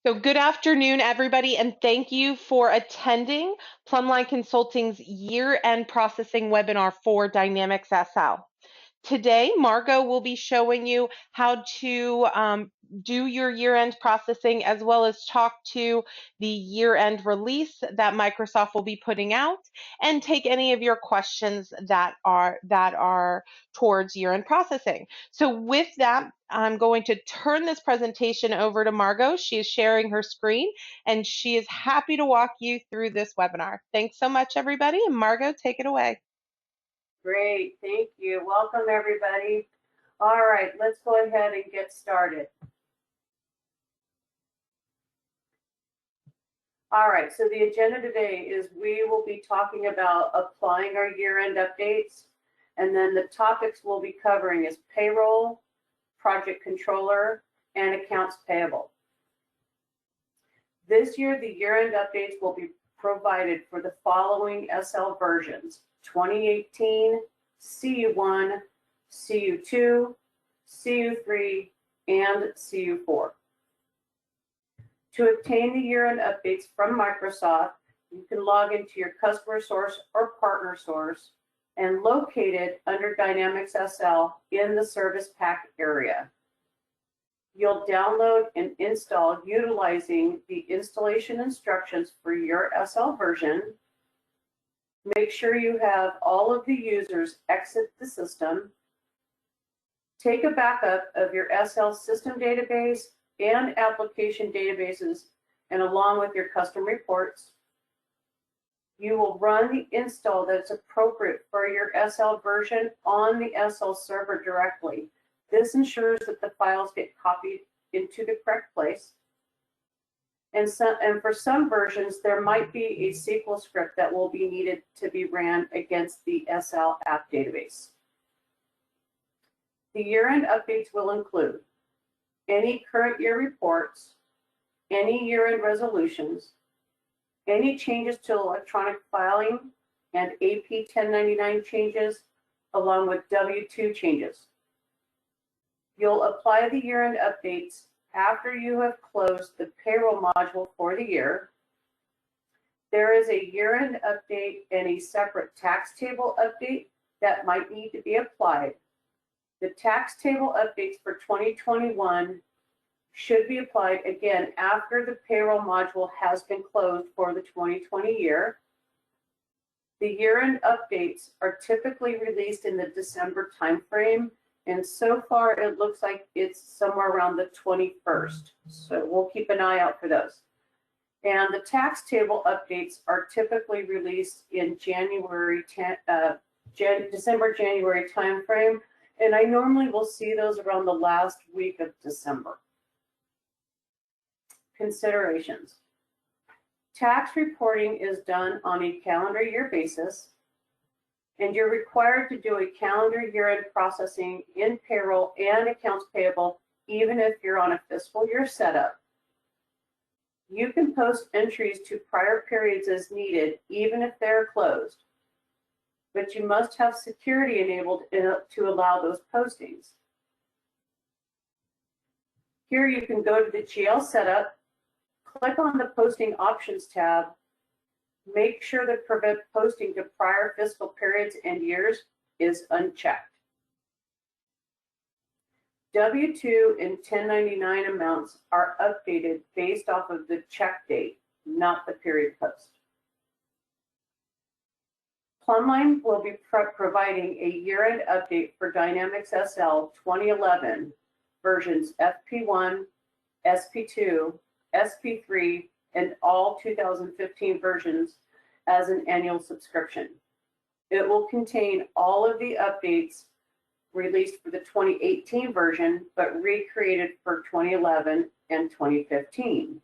So good afternoon, everybody, and thank you for attending Plumbline Consulting's year-end processing webinar for Dynamics SL. Today, Margot will be showing you how to do your year-end processing, as well as talk to the year-end release that Microsoft will be putting out, and take any of your questions that are towards year-end processing. So with that, I'm going to turn this presentation over to Margot. She is sharing her screen, and she is happy to walk you through this webinar. Thanks so much, everybody, and Margot, take it away. Great, thank you. Welcome, everybody. All right, let's go ahead and get started. All right, so the agenda today is we will be talking about applying our year-end updates, and then the topics we'll be covering is payroll, project controller, and accounts payable. This year, the year-end updates will be provided for the following SL versions: 2018, CU1, CU2, CU3, and CU4. To obtain the year-end updates from Microsoft, you can log into your customer source or partner source and locate it under Dynamics SL in the Service Pack area. You'll download and install utilizing the installation instructions for your SL version. Make sure you have all of the users exit the system. Take a backup of your SL system database and application databases, and along with your custom reports. You will run the install that's appropriate for your SL version on the SL server directly. This ensures that the files get copied into the correct place. And for some versions, there might be a SQL script that will be needed to be ran against the SL app database. The year-end updates will include any current year reports, any year-end resolutions, any changes to electronic filing and AP 1099 changes, along with W-2 changes. You'll apply the year-end updates after you have closed the payroll module for the year. There is a year-end update and a separate tax table update that might need to be applied. The tax table updates for 2021 should be applied again after the payroll module has been closed for the 2020 year. The year-end updates are typically released in the December timeframe, and so far it looks like it's somewhere around the 21st. So we'll keep an eye out for those. And the tax table updates are typically released in December-January timeframe, and I normally will see those around the last week of December. Considerations. Tax reporting is done on a calendar year basis, and you're required to do a calendar year-end processing in payroll and accounts payable, even if you're on a fiscal year setup. You can post entries to prior periods as needed, even if they're closed, but you must have security enabled to allow those postings. Here you can go to the GL setup, click on the Posting Options tab, make sure that Prevent Posting to Prior Fiscal Periods and Years is unchecked. W-2 and 1099 amounts are updated based off of the check date, not the period post. Plumbline will be providing a year-end update for Dynamics SL 2011 versions FP1, SP2, SP3, and all 2015 versions as an annual subscription. It will contain all of the updates released for the 2018 version, but recreated for 2011 and 2015.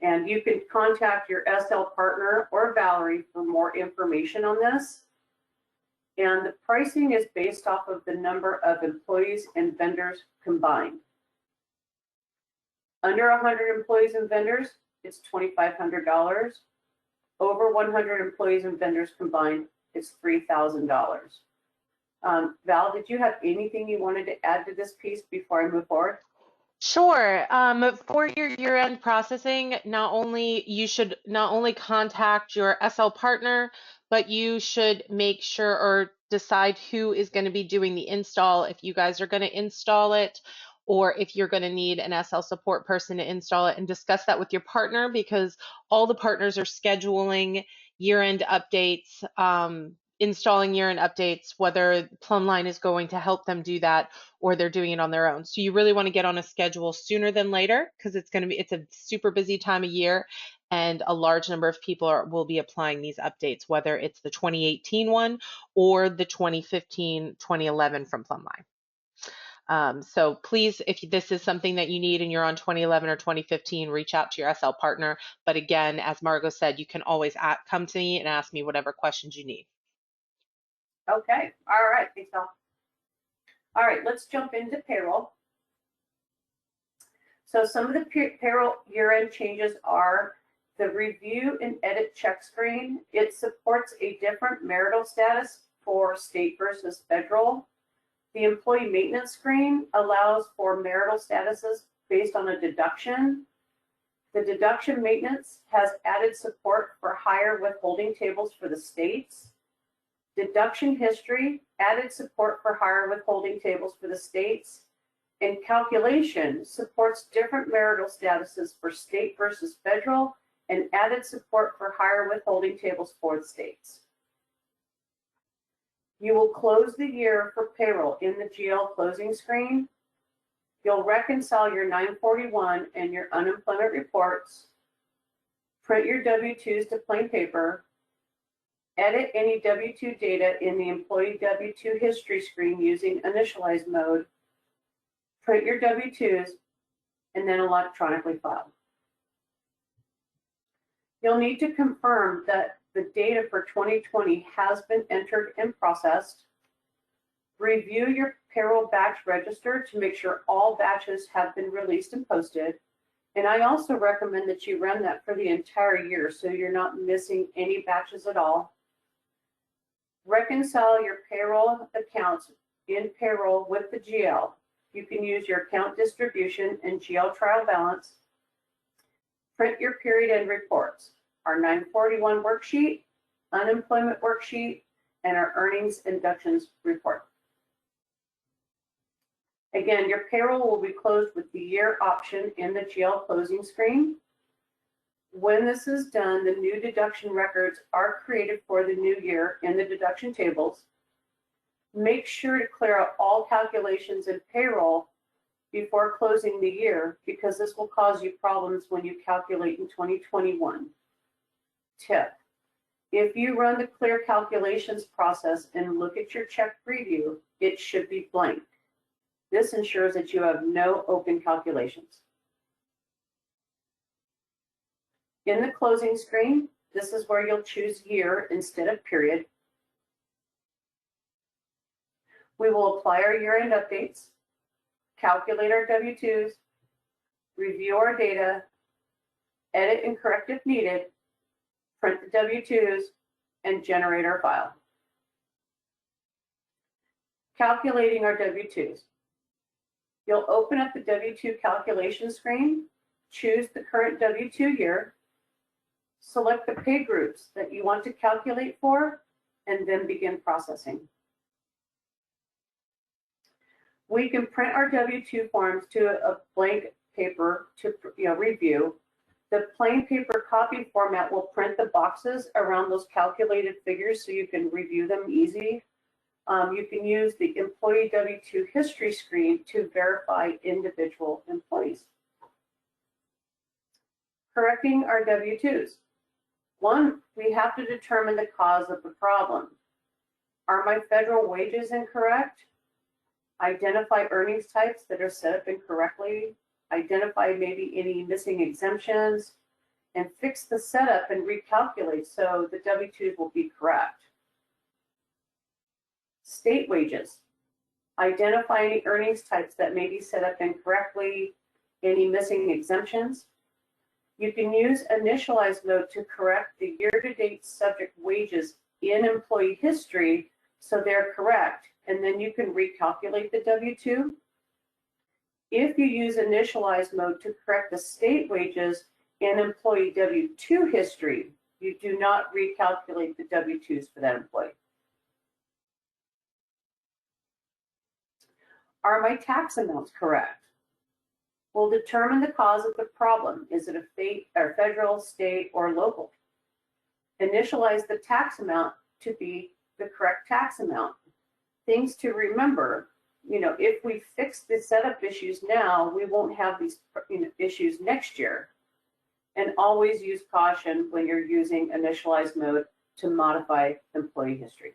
And you can contact your SL partner or Valerie for more information on this. And the pricing is based off of the number of employees and vendors combined. Under 100 employees and vendors, it's $2,500. Over 100 employees and vendors combined, it's $3,000. Val, did you have anything you wanted to add to this piece before I move forward? Sure. For your year-end processing, you should not only contact your SL partner, but you should make sure or decide who is going to be doing the install, if you guys are going to install it, or if you're going to need an SL support person to install it, and discuss that with your partner, because all the partners are scheduling year-end updates, installing year-end updates, whether Plumbline is going to help them do that or they're doing it on their own. So you really want to get on a schedule sooner than later, because it's a super busy time of year, and a large number of people will be applying these updates, whether it's the 2018 one or the 2015, 2011 from Plumbline. So please, if this is something that you need and you're on 2011 or 2015, reach out to your SL partner. But again, as Margot said, you can always come to me and ask me whatever questions you need. Okay, all right, thanks, Al. All right, let's jump into payroll. So some of the payroll year-end changes are the review and edit check screen. It supports a different marital status for state versus federal. The employee maintenance screen allows for marital statuses based on a deduction. The deduction maintenance has added support for higher withholding tables for the states. Deduction history added support for higher withholding tables for the states. And calculation supports different marital statuses for state versus federal, and added support for higher withholding tables for the states. You will close the year for payroll in the GL closing screen. You'll reconcile your 941 and your unemployment reports, print your W-2s to plain paper, edit any W-2 data in the employee W-2 history screen using initialize mode, print your W-2s, and then electronically file. You'll need to confirm that the data for 2020 has been entered and processed. Review your payroll batch register to make sure all batches have been released and posted. And I also recommend that you run that for the entire year so you're not missing any batches at all. Reconcile your payroll accounts in payroll with the GL. You can use your account distribution and GL trial balance. Print your period end reports, our 941 worksheet, unemployment worksheet, and our earnings and deductions report. Again, your payroll will be closed with the year option in the GL closing screen. When this is done, the new deduction records are created for the new year in the deduction tables. Make sure to clear out all calculations in payroll before closing the year, because this will cause you problems when you calculate in 2021. Tip: if you run the clear calculations process and look at your check preview, it should be blank. This ensures that you have no open calculations. In the closing screen, this is where you'll choose year instead of period. We will apply our year-end updates, calculate our W-2s, review our data, edit and correct if needed, print the W-2s, and generate our file. Calculating our W-2s. You'll open up the W-2 calculation screen, choose the current W-2 year, select the pay groups that you want to calculate for, and then begin processing. We can print our W-2 forms to a blank paper to review. The plain paper copy format will print the boxes around those calculated figures so you can review them easy. You can use the employee W-2 history screen to verify individual employees. Correcting our W-2s. One, we have to determine the cause of the problem. Are my federal wages incorrect? Identify earnings types that are set up incorrectly. Identify maybe any missing exemptions, and fix the setup and recalculate so the W-2s will be correct. State wages. Identify any earnings types that may be set up incorrectly, any missing exemptions. You can use initialize mode to correct the year-to-date subject wages in employee history so they're correct, and then you can recalculate the W-2. If you use initialize mode to correct the state wages in employee W-2 history, you do not recalculate the W-2s for that employee. Are my tax amounts correct? We'll determine the cause of the problem. Is it a federal, state, or local? Initialize the tax amount to be the correct tax amount. Things to remember, if we fix the setup issues now, we won't have these issues next year. And always use caution when you're using initialize mode to modify employee history.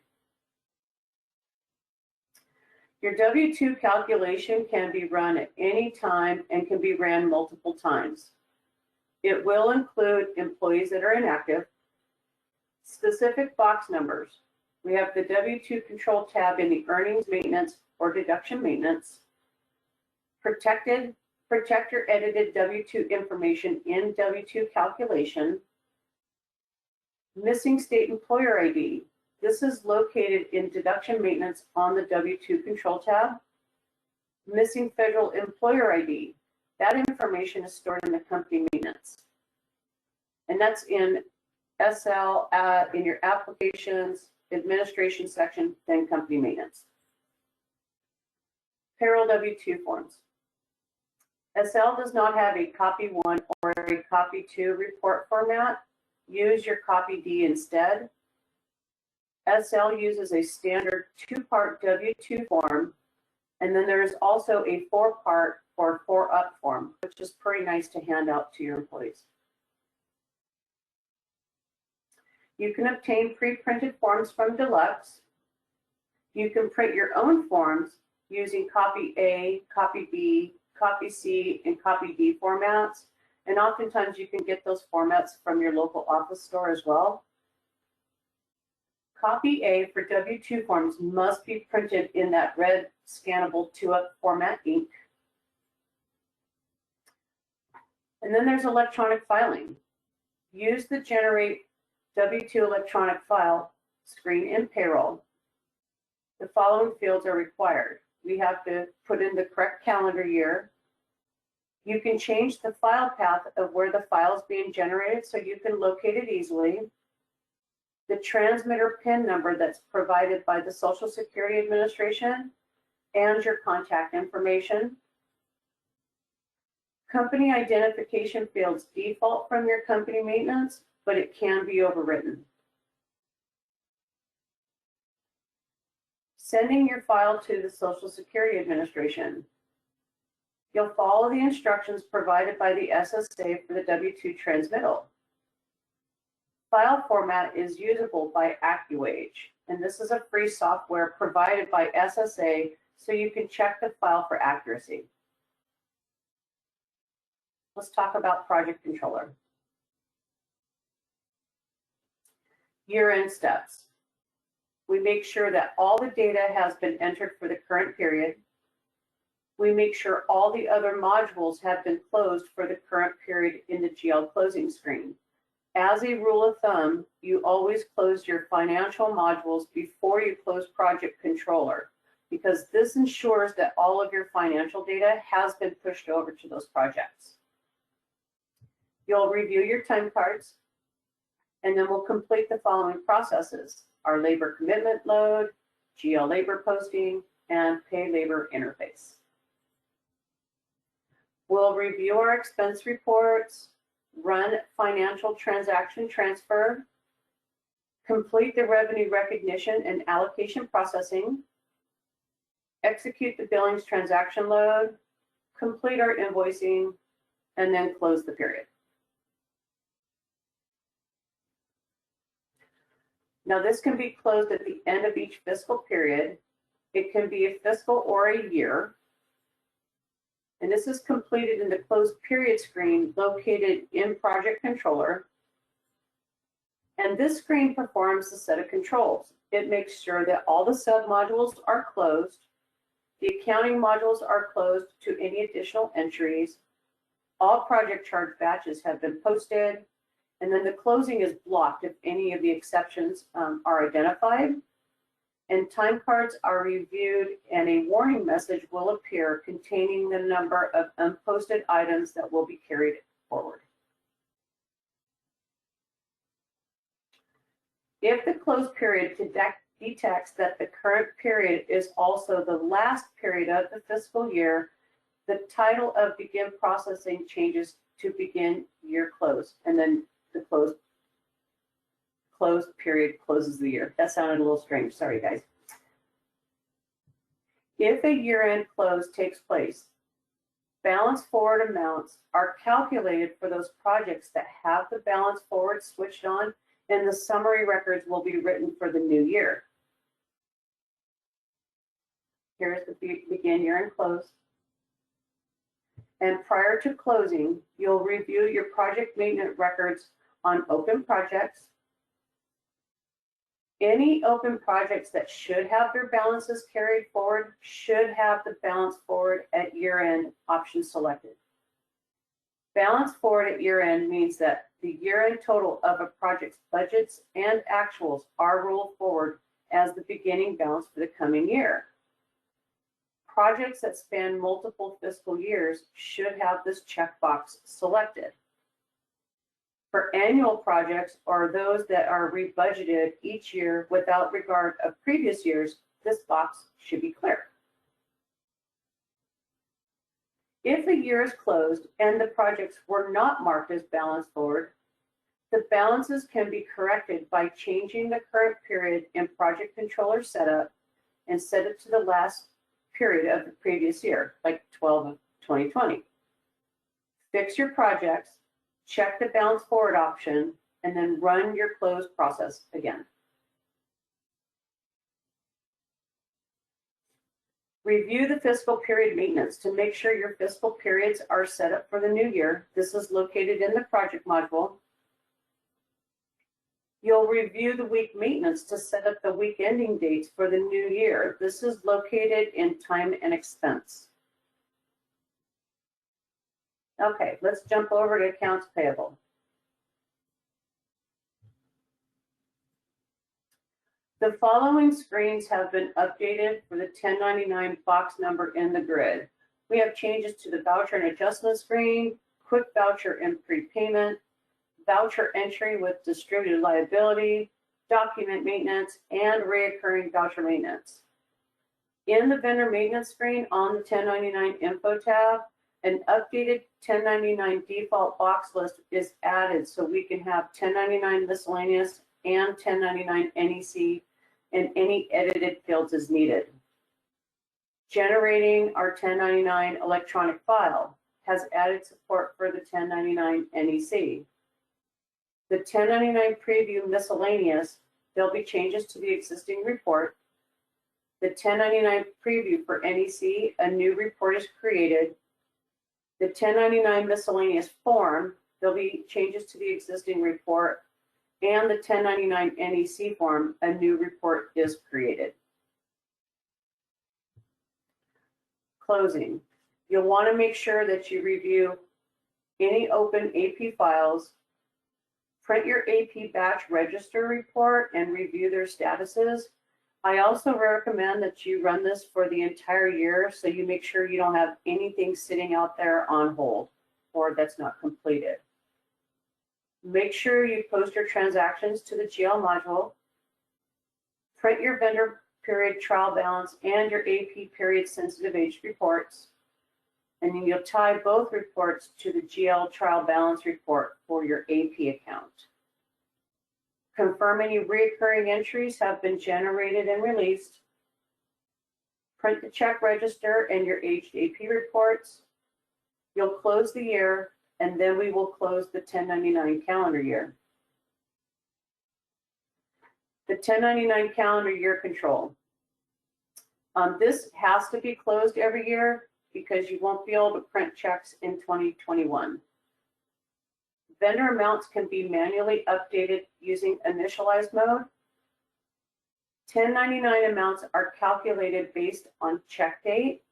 Your W-2 calculation can be run at any time and can be ran multiple times. It will include employees that are inactive, specific box numbers. We have the W-2 control tab in the earnings maintenance or deduction maintenance, protect your edited W-2 information in W-2 calculation, missing state employer ID. This is located in deduction maintenance on the W-2 control tab. Missing federal employer ID. That information is stored in the company maintenance. And that's in SL, in your applications, administration section, then company maintenance. Payroll W-2 forms. SL does not have a copy 1 or a copy 2 report format. Use your copy D instead. SL uses a standard 2-part W-2 form, and then there is also a 4-part or 4-up form, which is pretty nice to hand out to your employees. You can obtain pre-printed forms from Deluxe. You can print your own forms using copy A, copy B, copy C, and copy D formats. And oftentimes you can get those formats from your local office store as well. Copy A for W-2 forms must be printed in that red scannable 2-up format ink. And then there's electronic filing. Use the Generate W-2 electronic file screen in Payroll. The following fields are required. We have to put in the correct calendar year. You can change the file path of where the file is being generated so you can locate it easily. The transmitter PIN number that's provided by the Social Security Administration, and your contact information. Company identification fields default from your company maintenance, but it can be overwritten. Sending your file to the Social Security Administration. You'll follow the instructions provided by the SSA for the W-2 transmittal. File format is usable by AccuAge, and this is a free software provided by SSA so you can check the file for accuracy. Let's talk about Project Controller. Year-end steps. We make sure that all the data has been entered for the current period. We make sure all the other modules have been closed for the current period in the GL closing screen. As a rule of thumb, you always close your financial modules before you close Project Controller, because this ensures that all of your financial data has been pushed over to those projects. You'll review your time cards, and then we'll complete the following processes: our labor commitment load, GL labor posting, and pay labor interface. We'll review our expense reports, run financial transaction transfer, complete the revenue recognition and allocation processing, execute the billings transaction load, complete our invoicing, and then close the period. Now, this can be closed at the end of each fiscal period. It can be a fiscal or a year. And this is completed in the closed period screen located in Project Controller. And this screen performs a set of controls. It makes sure that all the submodules are closed, the accounting modules are closed to any additional entries, all project charge batches have been posted, and then the closing is blocked if any of the exceptions are identified. and time cards are reviewed, and a warning message will appear containing the number of unposted items that will be carried forward. If the close period detects that the current period is also the last period of the fiscal year, the title of Begin Processing changes to Begin Year Close, and then the close period closes the year. That sounded a little strange. Sorry, guys. If a year-end close takes place, balance forward amounts are calculated for those projects that have the balance forward switched on, and the summary records will be written for the new year. Here's the Begin Year-End Close. And prior to closing, you'll review your project maintenance records on open projects. Any open projects that should have their balances carried forward should have the balance forward at year-end option selected. Balance forward at year-end means that the year-end total of a project's budgets and actuals are rolled forward as the beginning balance for the coming year. Projects that span multiple fiscal years should have this checkbox selected. For annual projects or those that are rebudgeted each year without regard of previous years, this box should be clear. If a year is closed and the projects were not marked as balance forward, the balances can be corrected by changing the current period in Project Controller Setup and set it to the last period of the previous year, like 12 of 2020. Fix your projects, check the balance forward option, and then run your close process again. Review the fiscal period maintenance to make sure your fiscal periods are set up for the new year. This is located in the project module. You'll review the week maintenance to set up the week ending dates for the new year. This is located in time and expense. Okay, let's jump over to accounts payable. The following screens have been updated for the 1099 box number in the grid. We have changes to the voucher and adjustment screen, quick voucher and prepayment, voucher entry with distributed liability, document maintenance, and reoccurring voucher maintenance. In the vendor maintenance screen on the 1099 info tab, an updated 1099 default box list is added so we can have 1099 miscellaneous and 1099 NEC and any edited fields as needed. Generating our 1099 electronic file has added support for the 1099 NEC. The 1099 preview miscellaneous, there'll be changes to the existing report. The 1099 preview for NEC, a new report is created. The 1099 miscellaneous form, there'll be changes to the existing report. And the 1099 NEC form, a new report is created. Closing. You'll want to make sure that you review any open AP files, print your AP batch register report and review their statuses. I also recommend that you run this for the entire year so you make sure you don't have anything sitting out there on hold or that's not completed. Make sure you post your transactions to the GL module, print your vendor period trial balance and your AP period sensitive age reports, and then you'll tie both reports to the GL trial balance report for your AP account. Confirm any recurring entries have been generated and released. Print the check register and your aged AP reports. You'll close the year, and then we will close the 1099 calendar year. The 1099 calendar year control. This has to be closed every year because you won't be able to print checks in 2021. Vendor amounts can be manually updated using initialize mode. 1099 amounts are calculated based on check date.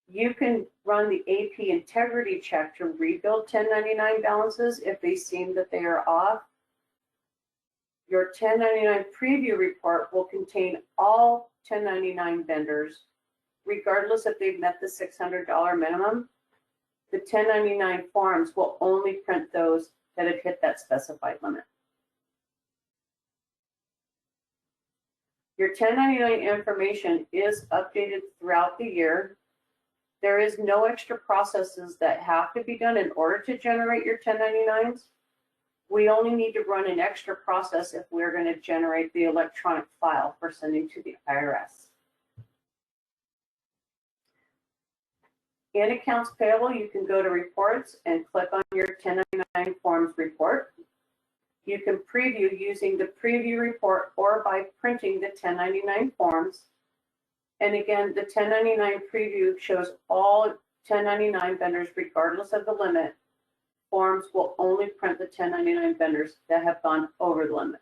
You can run the AP integrity check to rebuild 1099 balances if they seem that they are off. Your 1099 preview report will contain all 1099 vendors, regardless if they've met the $600 minimum. The 1099 forms will only print those that have hit that specified limit. Your 1099 information is updated throughout the year. There is no extra processes that have to be done in order to generate your 1099s. We only need to run an extra process if we're going to generate the electronic file for sending to the IRS. In accounts payable, you can go to reports and click on your 1099 forms report. You can preview using the preview report or by printing the 1099 forms. And again, the 1099 preview shows all 1099 vendors regardless of the limit. Forms will only print the 1099 vendors that have gone over the limit.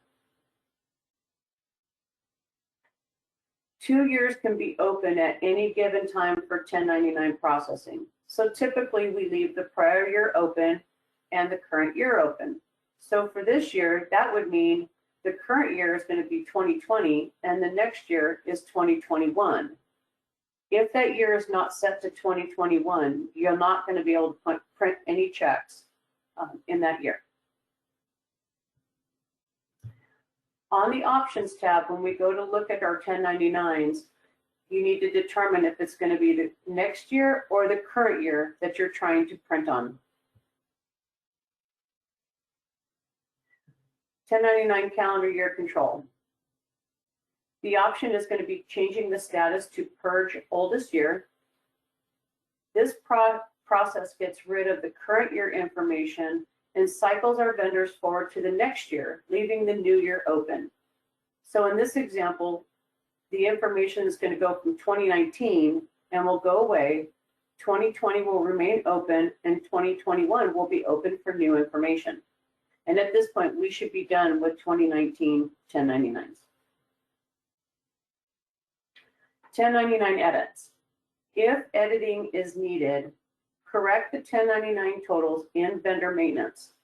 2 years can be open at any given time for 1099 processing. So typically we leave the prior year open and the current year open. So for this year, that would mean the current year is going to be 2020 and the next year is 2021. If that year is not set to 2021, you're not going to be able to print any checks in that year. On the options tab, when we go to look at our 1099s, you need to determine if it's going to be the next year or the current year that you're trying to print on. 1099 calendar year control. The option is going to be changing the status to purge oldest year. This process gets rid of the current year information and cycles our vendors forward to the next year, leaving the new year open. So in this example, the information is going to go from 2019 and will go away. 2020 will remain open and 2021 will be open for new information. And at this point, we should be done with 2019 1099s. 1099 edits. If editing is needed, correct the 1099 totals in vendor maintenance,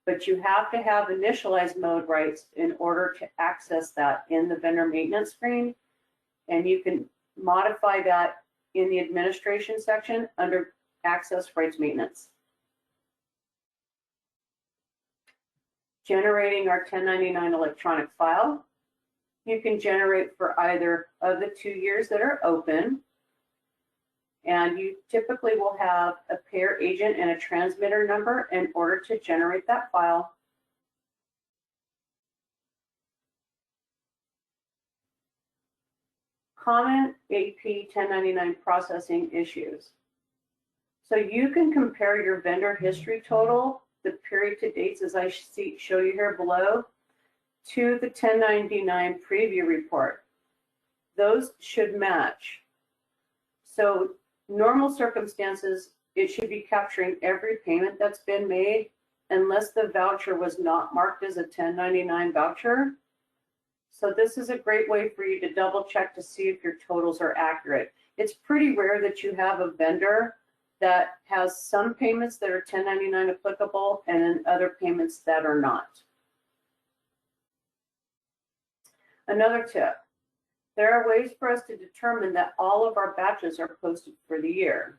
but you have to have initialized mode rights in order to access that in the vendor maintenance screen, and you can modify that in the administration section under access rights maintenance. Generating our 1099 electronic file. You can generate for either of the 2 years that are open, and you typically will have a payer agent and a transmitter number in order to generate that file. Common AP 1099 processing issues. So you can compare your vendor history total, the period to dates as I show you here below, to the 1099 preview report. Those should match. So normal circumstances, it should be capturing every payment that's been made unless the voucher was not marked as a 1099 voucher. So this is a great way for you to double check to see if your totals are accurate. It's pretty rare that you have a vendor that has some payments that are 1099 applicable and then other payments that are not. Another tip, there are ways for us to determine that all of our batches are posted for the year.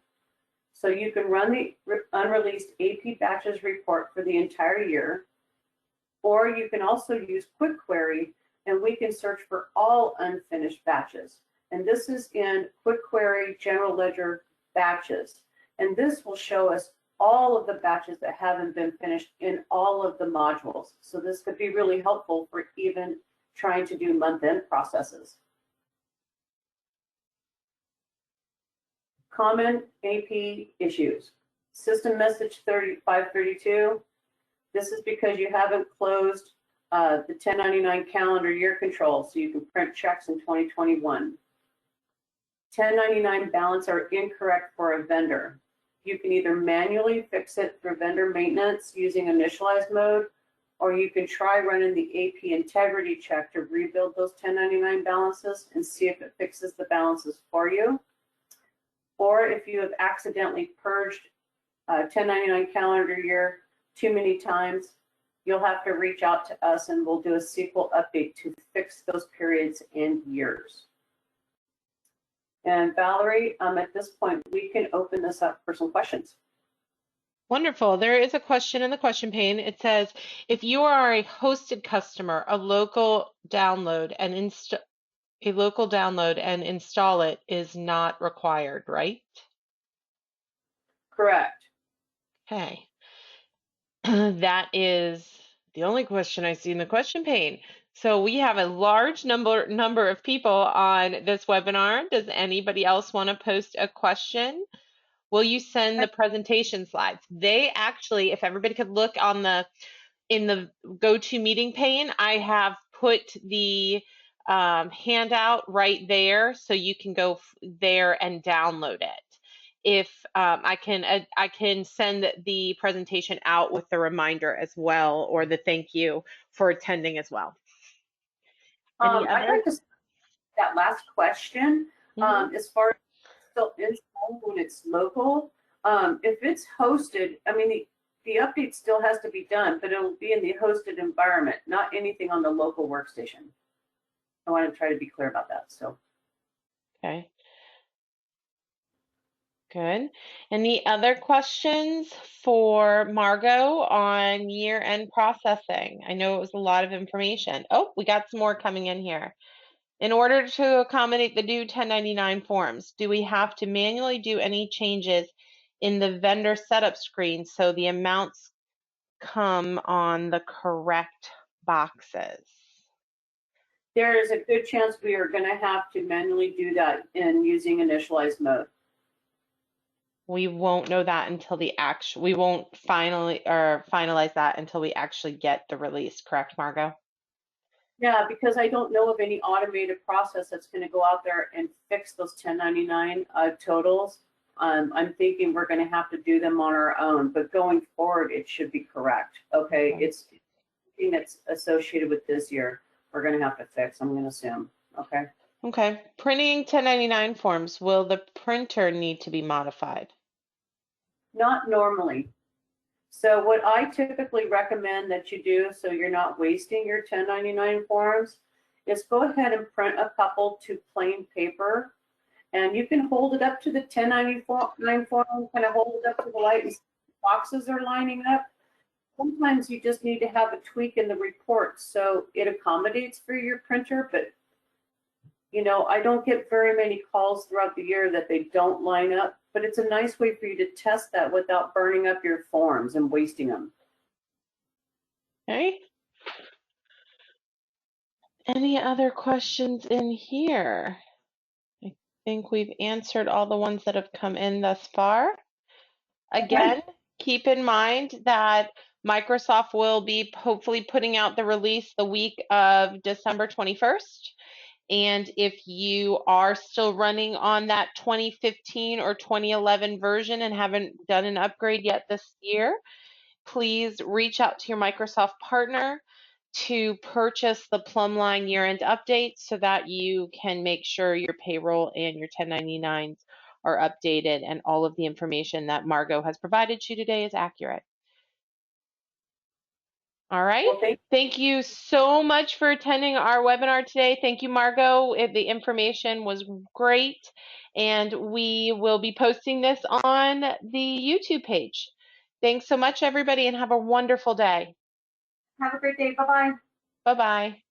So you can run the unreleased AP batches report for the entire year, or you can also use Quick Query and we can search for all unfinished batches. And this is in Quick Query General Ledger batches. And this will show us all of the batches that haven't been finished in all of the modules. So this could be really helpful for even trying to do month-end processes. Common AP issues. System message 532. This is because you haven't closed the 1099 calendar year control, so you can print checks in 2021. 1099 balance are incorrect for a vendor. You can either manually fix it through vendor maintenance using initialized mode, or you can try running the AP integrity check to rebuild those 1099 balances and see if it fixes the balances for you. Or if you have accidentally purged 1099 calendar year too many times, you'll have to reach out to us and we'll do a SQL update to fix those periods and years. And Valerie, at this point, we can open this up for some questions. Wonderful. There is a question in the question pane. It says, if you are a hosted customer, a local download and install it is not required, right? Correct. Okay. That is the only question I see in the question pane. So we have a large number of people on this webinar. Does anybody else want to post a question? Will you send the presentation slides? They actually, if everybody could look on in the GoToMeeting pane, I have put the handout right there, so you can go there and download it. If I can send the presentation out with the reminder as well, or the thank you for attending as well. I'd like to that last question. As far as still installed when it's local, if it's hosted, I mean the update still has to be done, but it'll be in the hosted environment, not anything on the local workstation. I want to try to be clear about that. So. Okay. Good. Any other questions for Margot on year-end processing? I know it was a lot of information. Oh, we got some more coming in here. In order to accommodate the new 1099 forms, do we have to manually do any changes in the vendor setup screen so the amounts come on the correct boxes? There is a good chance we are going to have to manually do that in using initialized mode. We won't know that until we won't finalize that until we actually get the release, correct, Margot? Yeah, because I don't know of any automated process that's going to go out there and fix those 1099 totals. I'm thinking we're going to have to do them on our own, but going forward, it should be correct. Okay, it's something that's associated with this year. We're going to have to fix, I'm going to assume. Okay. Okay. Printing 1099 forms, will the printer need to be modified? Not normally. So what I typically recommend that you do, so you're not wasting your 1099 forms, is go ahead and print a couple to plain paper, and you can hold it up to the 1099 form, kind of hold it up to the light and boxes are lining up. Sometimes you just need to have a tweak in the report so it accommodates for your printer, but you know, I don't get very many calls throughout the year that they don't line up, but it's a nice way for you to test that without burning up your forms and wasting them. Okay. Any other questions in here? I think we've answered all the ones that have come in thus far. Again, keep in mind that Microsoft will be hopefully putting out the release the week of December 21st. And if you are still running on that 2015 or 2011 version and haven't done an upgrade yet this year, please reach out to your Microsoft partner to purchase the Plumbline year-end update so that you can make sure your payroll and your 1099s are updated and all of the information that Margot has provided you today is accurate. All right. Well, thank you so much for attending our webinar today. Thank you, Margot. The information was great, and we will be posting this on the YouTube page. Thanks so much, everybody, and have a wonderful day. Have a great day. Bye-bye. Bye-bye.